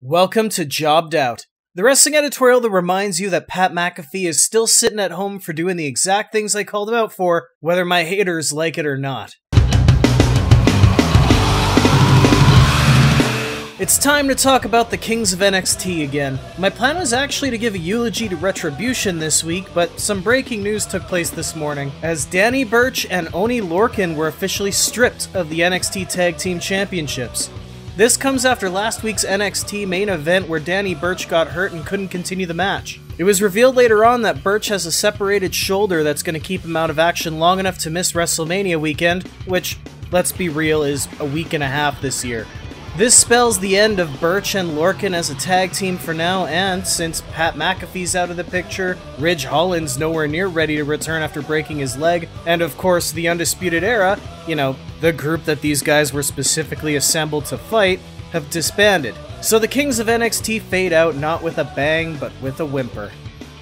Welcome to Jobbed Out, the wrestling editorial that reminds you that Pat McAfee is still sitting at home for doing the exact things I called him out for, whether my haters like it or not. It's time to talk about the Kings of NXT again. My plan was actually to give a eulogy to Retribution this week, but some breaking news took place this morning, as Danny Burch and Oney Lorcan were officially stripped of the NXT Tag Team Championships. This comes after last week's NXT main event where Danny Burch got hurt and couldn't continue the match. It was revealed later on that Burch has a separated shoulder that's going to keep him out of action long enough to miss WrestleMania weekend, which, let's be real, is a week and a half this year. This spells the end of Burch and Lorcan as a tag team for now, and since Pat McAfee's out of the picture, Ridge Holland's nowhere near ready to return after breaking his leg, and of course the Undisputed Era, the group that these guys were specifically assembled to fight, have disbanded. So the Kings of NXT fade out not with a bang, but with a whimper.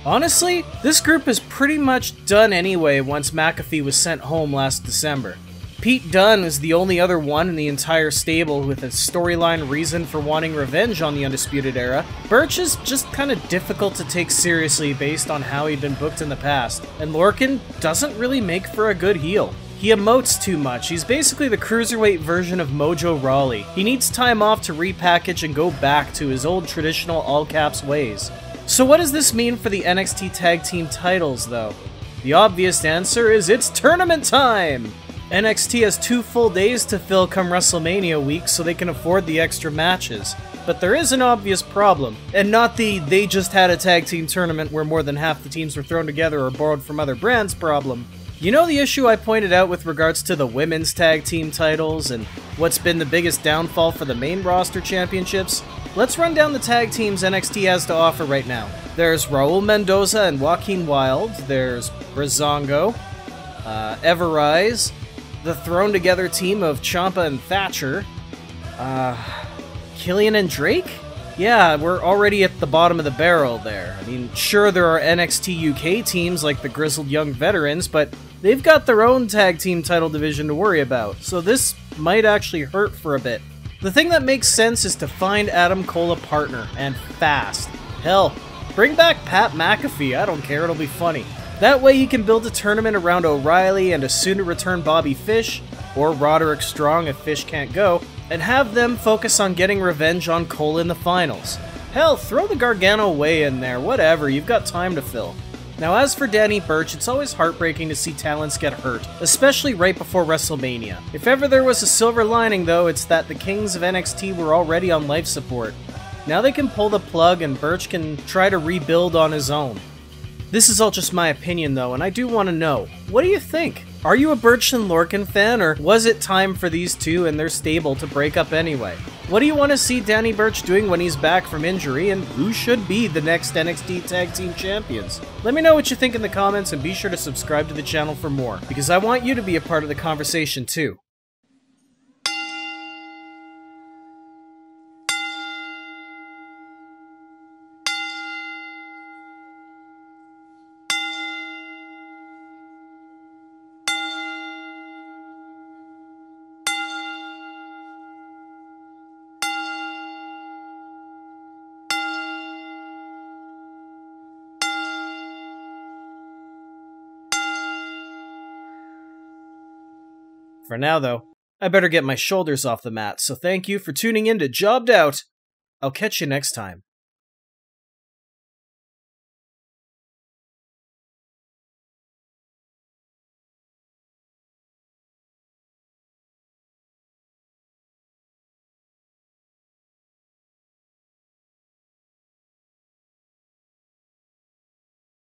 Honestly, this group is pretty much done anyway once McAfee was sent home last December. Pete Dunne is the only other one in the entire stable with a storyline reason for wanting revenge on the Undisputed Era. Burch is just kind of difficult to take seriously based on how he'd been booked in the past, and Lorcan doesn't really make for a good heel. He emotes too much. He's basically the cruiserweight version of Mojo Rawley. He needs time off to repackage and go back to his old traditional all-caps ways. So what does this mean for the NXT Tag Team titles, though? The obvious answer is it's tournament time! NXT has 2 full days to fill come WrestleMania week so they can afford the extra matches. But there is an obvious problem, and not the they just had a tag team tournament where more than half the teams were thrown together or borrowed from other brands problem. You know the issue I pointed out with regards to the women's tag team titles and what's been the biggest downfall for the main roster championships? Let's run down the tag teams NXT has to offer right now. There's Raul Mendoza and Joaquin Wilde, there's Breezango, Everrise, the thrown-together team of Ciampa and Thatcher, Killian and Drake? Yeah, we're already at the bottom of the barrel there. I mean, sure, there are NXT UK teams like the Grizzled Young Veterans, but they've got their own tag team title division to worry about, so this might actually hurt for a bit. The thing that makes sense is to find Adam Cole a partner, and fast. Hell, bring back Pat McAfee, I don't care, it'll be funny. That way he can build a tournament around O'Reilly and a soon-to-return Bobby Fish, or Roderick Strong if Fish can't go, and have them focus on getting revenge on Cole in the finals. Hell, throw the Gargano way in there, whatever, you've got time to fill. Now as for Danny Burch, it's always heartbreaking to see talents get hurt, especially right before WrestleMania. If ever there was a silver lining though, it's that the Kings of NXT were already on life support. Now they can pull the plug and Burch can try to rebuild on his own. This is all just my opinion though, and I do want to know, what do you think? Are you a Burch and Lorcan fan, or was it time for these two and their stable to break up anyway? What do you want to see Danny Burch doing when he's back from injury, and who should be the next NXT Tag Team Champions? Let me know what you think in the comments, and be sure to subscribe to the channel for more, because I want you to be a part of the conversation too. For now, though, I better get my shoulders off the mat, so thank you for tuning in to Jobbed Out. I'll catch you next time.